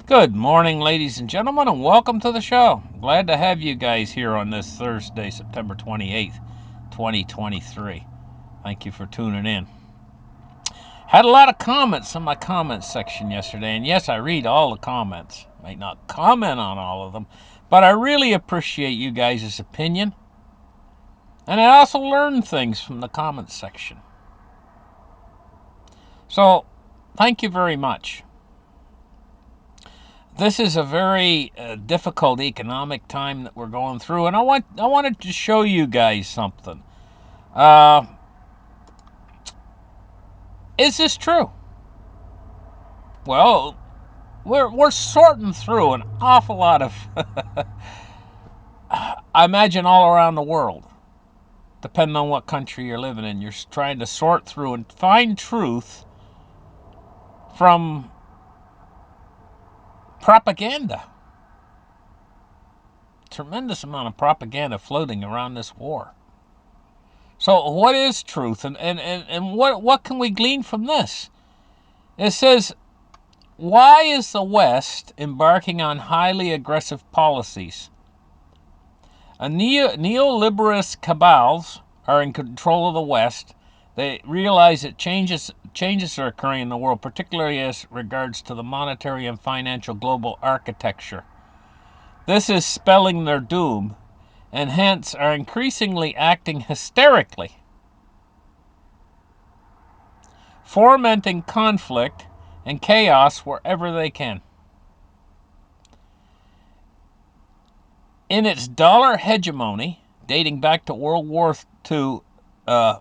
Good morning, ladies and gentlemen, and welcome to the show. Glad to have you guys here on this Thursday, September 28th, 2023. Thank you for tuning in. Had a lot of comments in my comments section yesterday, and yes, I read all the comments. Might not comment on all of them, but I really appreciate you guys' opinion. And I also learn things from the comments section. So, thank you very much. This is a very difficult economic time that we're going through, and I wanted to show you guys something. Uh, is this true? Well, we're sorting through an awful lot of, I imagine, all around the world, depending on what country you're living in. You're trying to sort through and find truth from propaganda. Tremendous amount of propaganda floating around this war. So what is truth, and what can we glean from this? It says, why is the West embarking on highly aggressive policies? Neoliberalist cabals are in control of the West. They realize that changes are occurring in the world, particularly as regards to the monetary and financial global architecture. This is spelling their doom, and hence are increasingly acting hysterically, fomenting conflict and chaos wherever they can. In its dollar hegemony, dating back to World War II,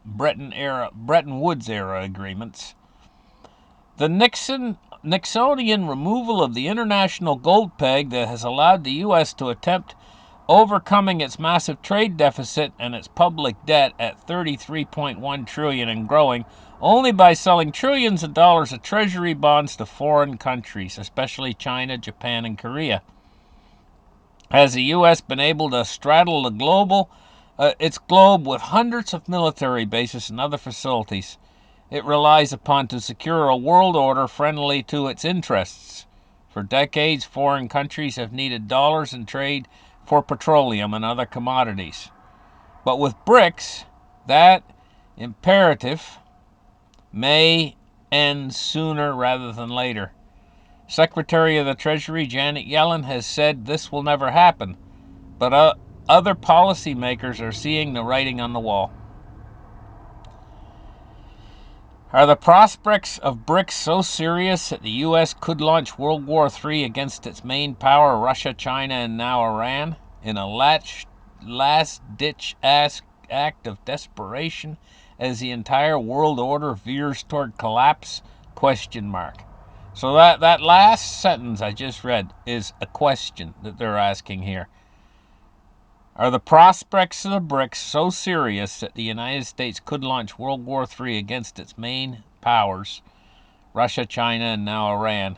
Bretton Woods era agreements, the Nixonian removal of the international gold peg that has allowed the U.S. to attempt overcoming its massive trade deficit and its public debt at $33.1 trillion and growing only by selling trillions of dollars of treasury bonds to foreign countries, especially China, Japan, and Korea. Has the U.S. been able to straddle its globe with hundreds of military bases and other facilities it relies upon to secure a world order friendly to its interests? For decades, foreign countries have needed dollars in trade for petroleum and other commodities. But with BRICS, that imperative may end sooner rather than later. Secretary of the Treasury Janet Yellen has said this will never happen, but other policymakers are seeing the writing on the wall. Are the prospects of BRICS so serious that the U.S. could launch World War III against its main power, Russia, China, and now Iran, in a last-ditch act of desperation as the entire world order veers toward collapse? Question mark. So that last sentence I just read is a question that they're asking here. Are the prospects of the BRICS so serious that the United States could launch World War III against its main powers, Russia, China, and now Iran,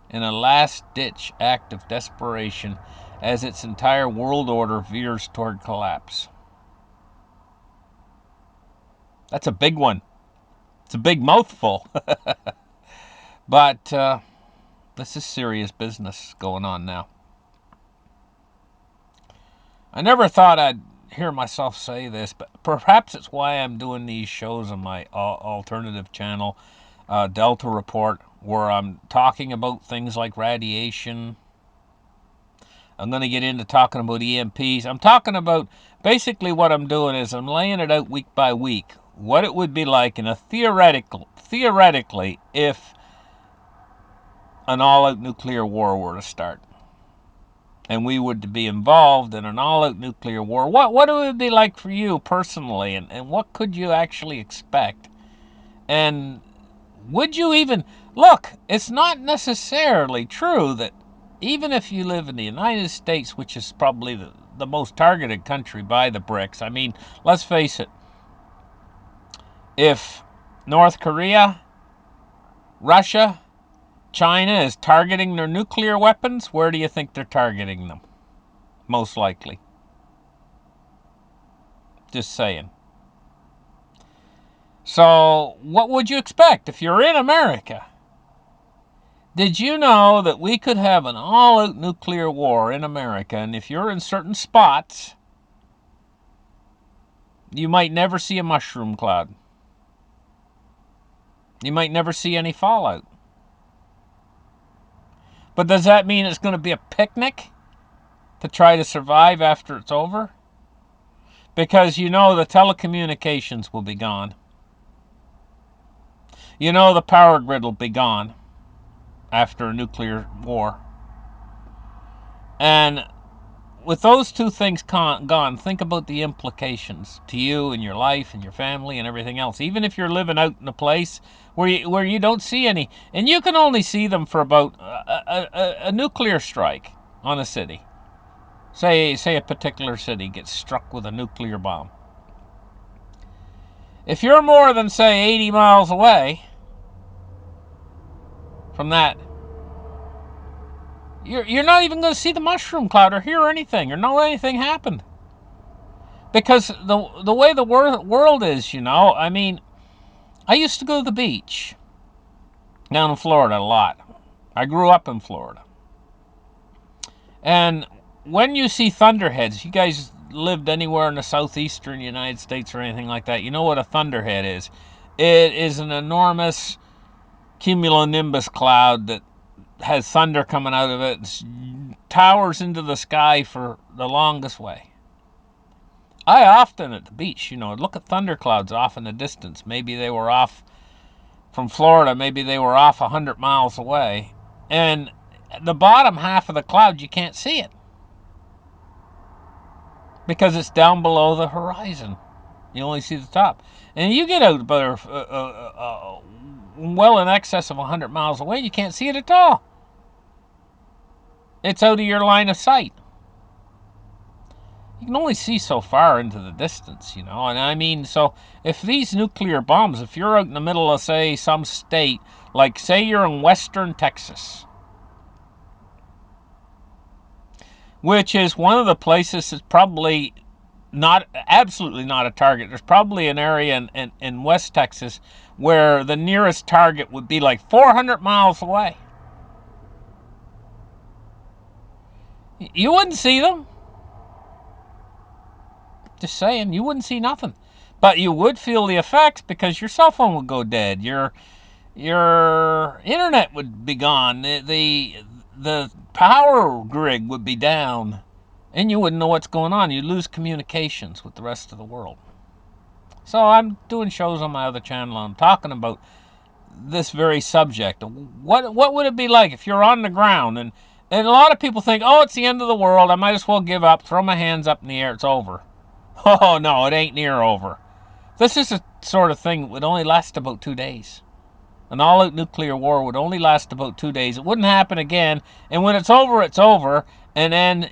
in a last-ditch act of desperation as its entire world order veers toward collapse? That's a big one. It's a big mouthful. But this is serious business going on now. I never thought I'd hear myself say this, but perhaps it's why I'm doing these shows on my alternative channel, Delta Report, where I'm talking about things like radiation. I'm going to get into talking about EMPs. I'm talking about, basically what I'm doing is I'm laying it out week by week, what it would be like in a theoretically, if an all-out nuclear war were to start, and we would be involved in an all-out nuclear war. What would it be like for you personally, and what could you actually expect? And would you even... Look, it's not necessarily true that even if you live in the United States, which is probably the most targeted country by the BRICS, I mean, let's face it, if North Korea, Russia, China is targeting their nuclear weapons, where do you think they're targeting them? Most likely. Just saying. So, what would you expect if you're in America? Did you know that we could have an all-out nuclear war in America, and if you're in certain spots, you might never see a mushroom cloud. You might never see any fallout. But does that mean it's going to be a picnic to try to survive after it's over? Because you know the telecommunications will be gone. You know the power grid will be gone after a nuclear war. And with those two things gone, think about the implications to you and your life and your family and everything else. Even if you're living out in a place where you don't see any, and you can only see them for about a nuclear strike on a city. Say a particular city gets struck with a nuclear bomb. If you're more than, say, 80 miles away from that, you're not even going to see the mushroom cloud or hear anything or know anything happened. Because the way the world is, I mean, I used to go to the beach down in Florida a lot. I grew up in Florida. And when you see thunderheads, you guys lived anywhere in the southeastern United States or anything like that, you know what a thunderhead is. It is an enormous cumulonimbus cloud that has thunder coming out of it. It towers into the sky for the longest way. I often at the beach, look at thunderclouds off in the distance. Maybe they were off from Florida. Maybe they were off 100 miles away. And the bottom half of the cloud, you can't see it. Because it's down below the horizon. You only see the top. And you get out about well in excess of 100 miles away, you can't see it at all. It's out of your line of sight. You can only see so far into the distance, And I mean, so if these nuclear bombs, if you're out in the middle of, say, some state, like, say you're in western Texas, which is one of the places that's probably absolutely not a target. There's probably an area in West Texas where the nearest target would be like 400 miles away. You wouldn't see them. Just saying, you wouldn't see nothing. But you would feel the effects because your cell phone would go dead. Your internet would be gone. The power grid would be down. And you wouldn't know what's going on. You'd lose communications with the rest of the world. So I'm doing shows on my other channel. I'm talking about this very subject. What would it be like if you're on the ground? And a lot of people think, oh, it's the end of the world. I might as well give up. Throw my hands up in the air. It's over. Oh, no, it ain't near over. This is a sort of thing that would only last about 2 days. An all-out nuclear war would only last about 2 days. It wouldn't happen again. And when it's over, it's over. And then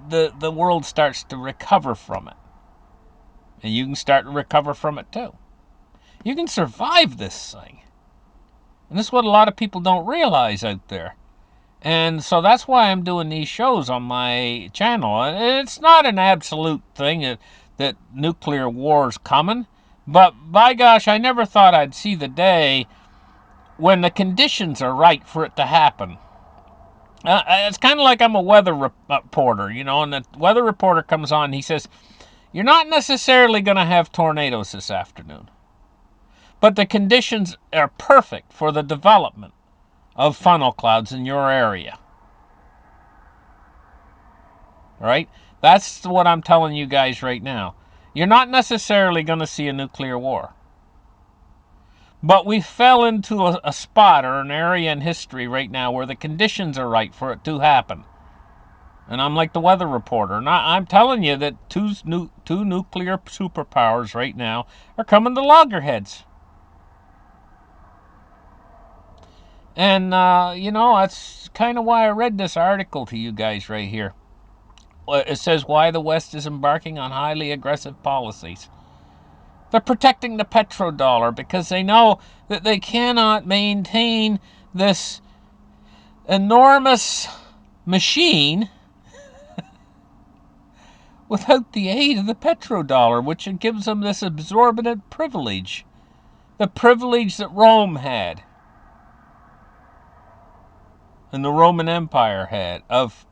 the world starts to recover from it. And you can start to recover from it too. You can survive this thing. And this is what a lot of people don't realize out there. And so that's why I'm doing these shows on my channel. It's not an absolute thing that nuclear war is coming. But by gosh, I never thought I'd see the day when the conditions are right for it to happen. It's kind of like I'm a weather reporter, and the weather reporter comes on and he says, you're not necessarily going to have tornadoes this afternoon. But the conditions are perfect for the development of funnel clouds in your area. Right? That's what I'm telling you guys right now. You're not necessarily going to see a nuclear war. But we fell into a spot or an area in history right now where the conditions are right for it to happen. And I'm like the weather reporter. And I'm telling you that two nuclear superpowers right now are coming to loggerheads. And, that's kind of why I read this article to you guys right here. It says why the West is embarking on highly aggressive policies. They're protecting the petrodollar because they know that they cannot maintain this enormous machine without the aid of the petrodollar, which gives them this exorbitant privilege. The privilege that Rome had. and the Roman Empire had, of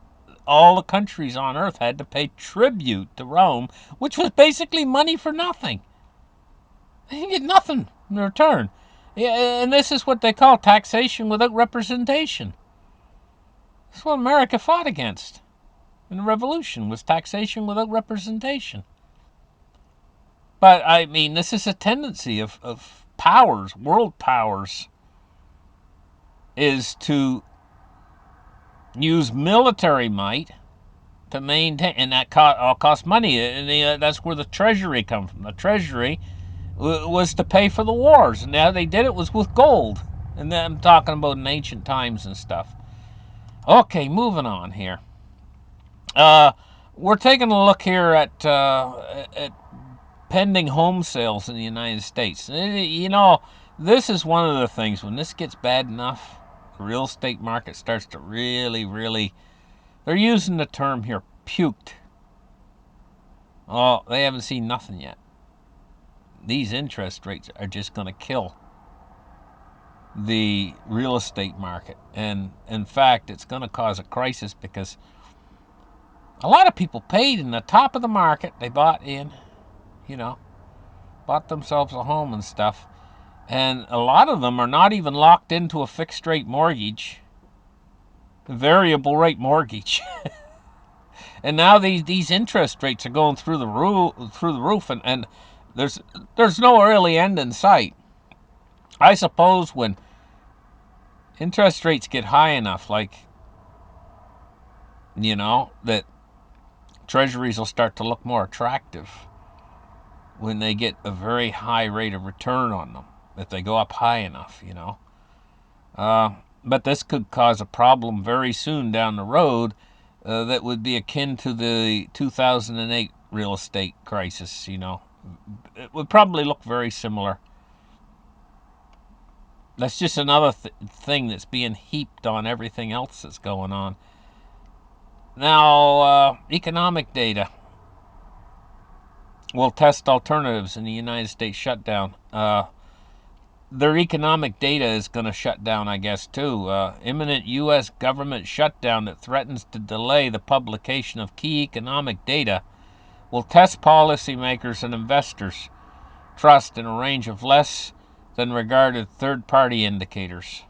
all the countries on earth had to pay tribute to Rome, which was basically money for nothing. They didn't get nothing in return. Yeah, and this is what they call taxation without representation. That's what America fought against in the Revolution, was taxation without representation. But, I mean, this is a tendency of powers, world powers, is to use military might to maintain, and that all costs money. And that's where the treasury comes from. The treasury was to pay for the wars, and how they did it was with gold. And then I'm talking about in ancient times and stuff. Okay, moving on here. We're taking a look here at pending home sales in the United States. You know, this is one of the things, when this gets bad enough, the real estate market starts to really, they're using the term here, puked. Oh, they haven't seen nothing yet. These interest rates are just going to kill the real estate market. And in fact, it's going to cause a crisis, because a lot of people paid in the top of the market. They bought in, bought themselves a home and stuff. And a lot of them are not even locked into a fixed rate mortgage, variable rate mortgage. And now these interest rates are going through the roof, and there's no early end in sight. I suppose when interest rates get high enough, like, that treasuries will start to look more attractive when they get a very high rate of return on them, if they go up high enough, But this could cause a problem very soon down the road that would be akin to the 2008 real estate crisis, It would probably look very similar. That's just another thing that's being heaped on everything else that's going on. Now, economic data will test alternatives in the United States shutdown. Their economic data is going to shut down, I guess, too. Imminent U.S. government shutdown that threatens to delay the publication of key economic data will test policymakers and investors' trust in a range of less than regarded third-party indicators.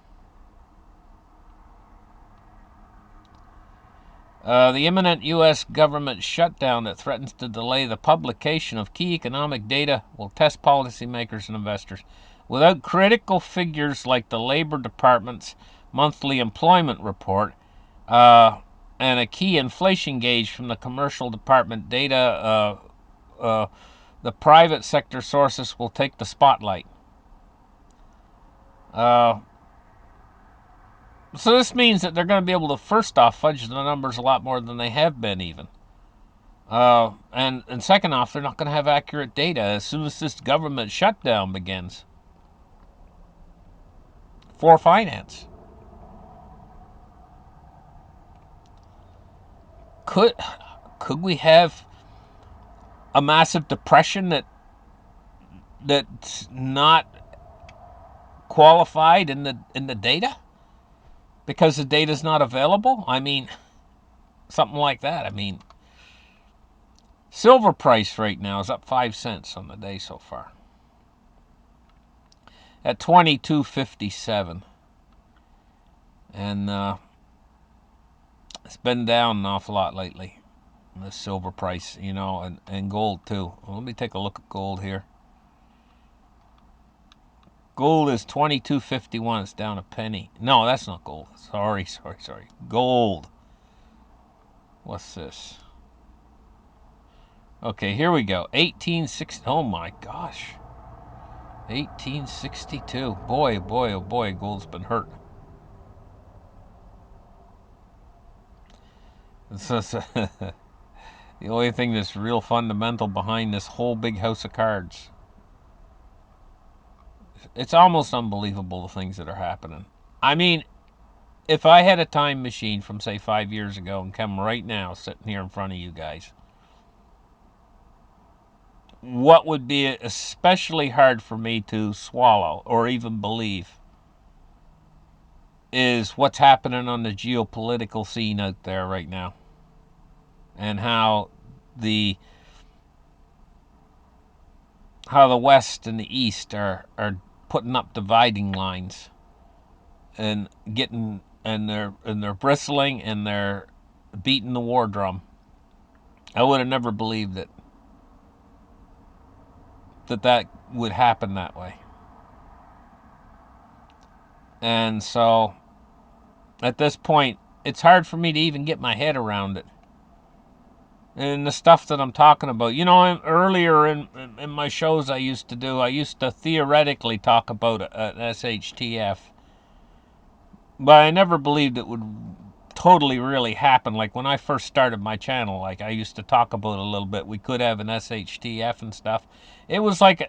The imminent U.S. government shutdown that threatens to delay the publication of key economic data will test policymakers and investors. Without critical figures like the Labor Department's monthly employment report and a key inflation gauge from the Commercial Department data, the private sector sources will take the spotlight. So this means that they're going to be able to, first off, fudge the numbers a lot more than they have been, even. And second off, they're not going to have accurate data as soon as this government shutdown begins for finance. Could we have a massive depression that's not qualified in the data because the data's not available? I mean, something like that. I mean, silver price right now is up 5 cents on the day so far, at $22.57, and it's been down an awful lot lately. The silver price, and gold too. Well, let me take a look at gold here. Gold is $22.51. It's down a penny. No, that's not gold. Sorry. Gold. What's this? Okay, here we go. 1860. Oh my gosh. 1862. Boy, oh boy, gold's been hurt. The only thing that's real fundamental behind this whole big house of cards. It's almost unbelievable, the things that are happening. I mean, if I had a time machine from, say, 5 years ago and come right now sitting here in front of you guys, what would be especially hard for me to swallow or even believe is what's happening on the geopolitical scene out there right now, and how the West and the East are putting up dividing lines and getting and they're bristling and they're beating the war drum. I would have never believed it that would happen that way. And so at this point, it's hard for me to even get my head around it. And the stuff that I'm talking about, earlier in my shows I used to theoretically talk about an SHTF. But I never believed it would totally really happen. Like when I first started my channel, like I used to talk about it a little bit. We could have an SHTF and stuff. It was like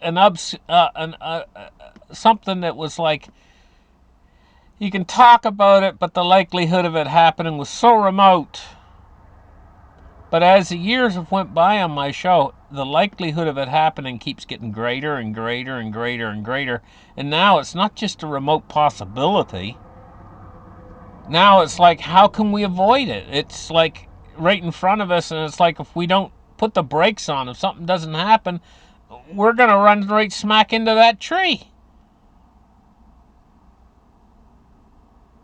something that was like, you can talk about it, but the likelihood of it happening was so remote. But as the years have went by on my show, the likelihood of it happening keeps getting greater and greater and greater and greater. And now it's not just a remote possibility. Now it's like, how can we avoid it? It's like right in front of us, and it's like if we don't put the brakes on, if something doesn't happen, we're going to run right smack into that tree.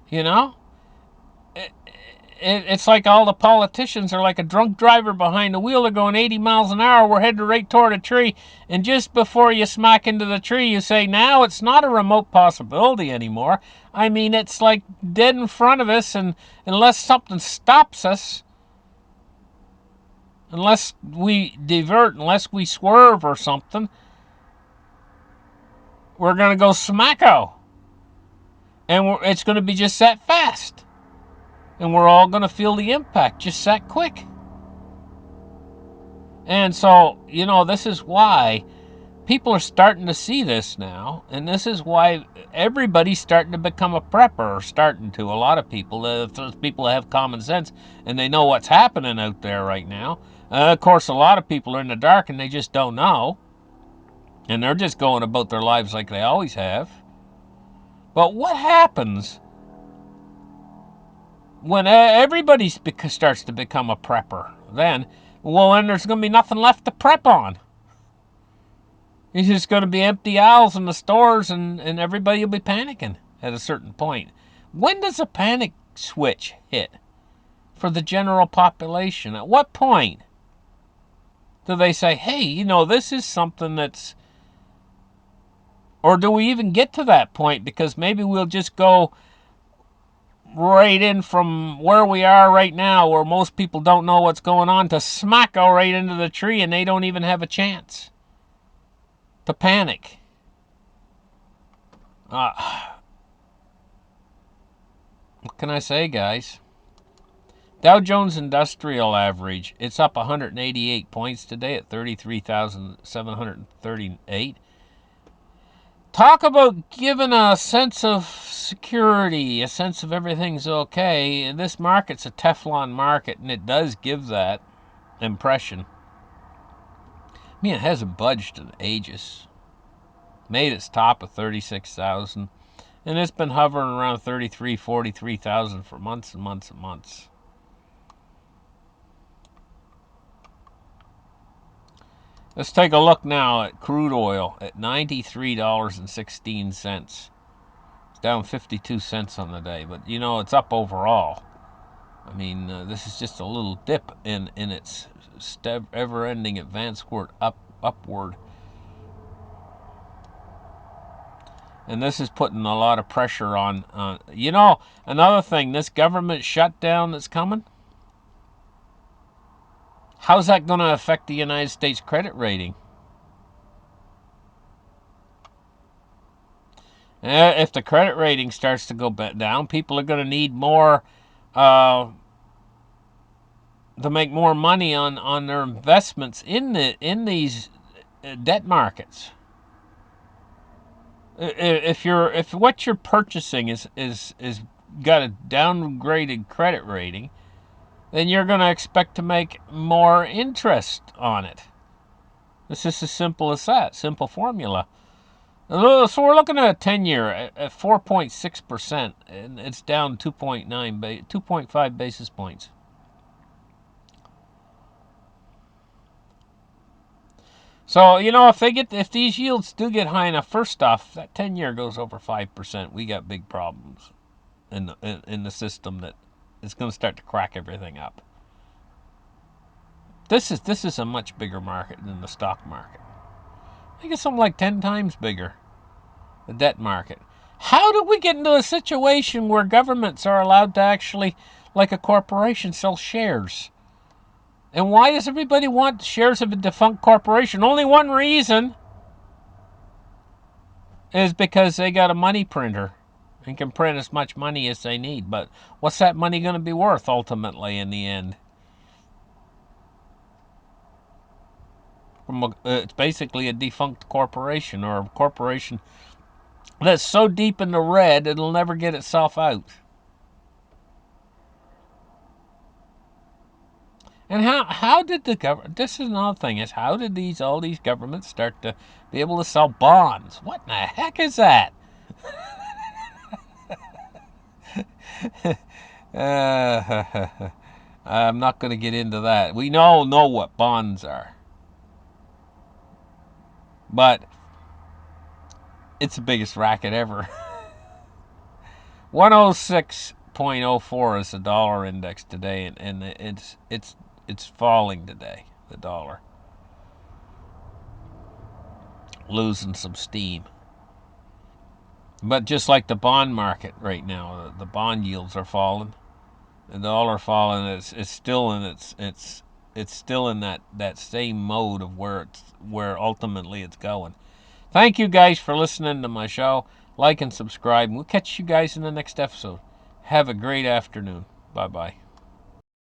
You know? It's like all the politicians are like a drunk driver behind the wheel. They're going 80 miles an hour. We're headed right toward a tree. And just before you smack into the tree, you say, now it's not a remote possibility anymore. I mean, it's like dead in front of us. And unless something stops us, unless we divert, unless we swerve or something, we're going to go smacko. And it's going to be just that fast. And we're all going to feel the impact just that quick. And so, this is why people are starting to see this now. And this is why everybody's starting to become a prepper, or starting to. A lot of people, those people that have common sense, and they know what's happening out there right now. Of course, a lot of people are in the dark and they just don't know. And they're just going about their lives like they always have. But what happens when everybody starts to become a prepper? Then there's going to be nothing left to prep on. It's just going to be empty aisles in the stores, and everybody will be panicking at a certain point. When does a panic switch hit for the general population? At what point do they say, hey, this is something that's... Or do we even get to that point? Because maybe we'll just go right in from where we are right now, where most people don't know what's going on, to smack go right into the tree, and they don't even have a chance to panic. What can I say, guys? Dow Jones Industrial Average, it's up 188 points today at 33,738. Talk about giving a sense of security, a sense of everything's okay. This market's a Teflon market, and it does give that impression. I mean, it hasn't budged in ages. Made its top of 36,000, and it's been hovering around 33,000, 43,000 for months and months and months. Let's take a look now at crude oil at $93.16. It's down 52 cents on the day, but it's up overall. I mean, this is just a little dip in its ever-ending advanced upward. And this is putting a lot of pressure on... another thing, this government shutdown that's coming, how's that going to affect the United States credit rating? If the credit rating starts to go down, people are going to need more to make more money on their investments in these debt markets. If what you're purchasing is got a downgraded credit rating, then you're going to expect to make more interest on it. It's just as simple as that. Simple formula. So we're looking at a 10-year at 4.6%, and it's down 2.5 basis points. So if these yields do get high enough, first off, that 10-year goes over 5%. We got big problems in the system that is going to start to crack everything up. This is a much bigger market than the stock market. I think it's something like 10 times bigger. The debt market. How did we get into a situation where governments are allowed to actually, like a corporation, sell shares? And why does everybody want shares of a defunct corporation? Only one reason is because they got a money printer and can print as much money as they need. But what's that money going to be worth ultimately in the end? It's basically a defunct corporation, or a corporation that's so deep in the red it'll never get itself out. And how did the government? This is another thing: is how did all these governments start to be able to sell bonds? What in the heck is that? I'm not going to get into that. We all know what bonds are, but it's the biggest racket ever. 106.04 is the dollar index today, and it's falling today. The dollar losing some steam. But just like the bond market right now, the bond yields are falling, the dollar falling. It's still in it's still in that same mode of where ultimately it's going. Thank you guys for listening to my show. Like and subscribe. We'll catch you guys in the next episode. Have a great afternoon. Bye bye.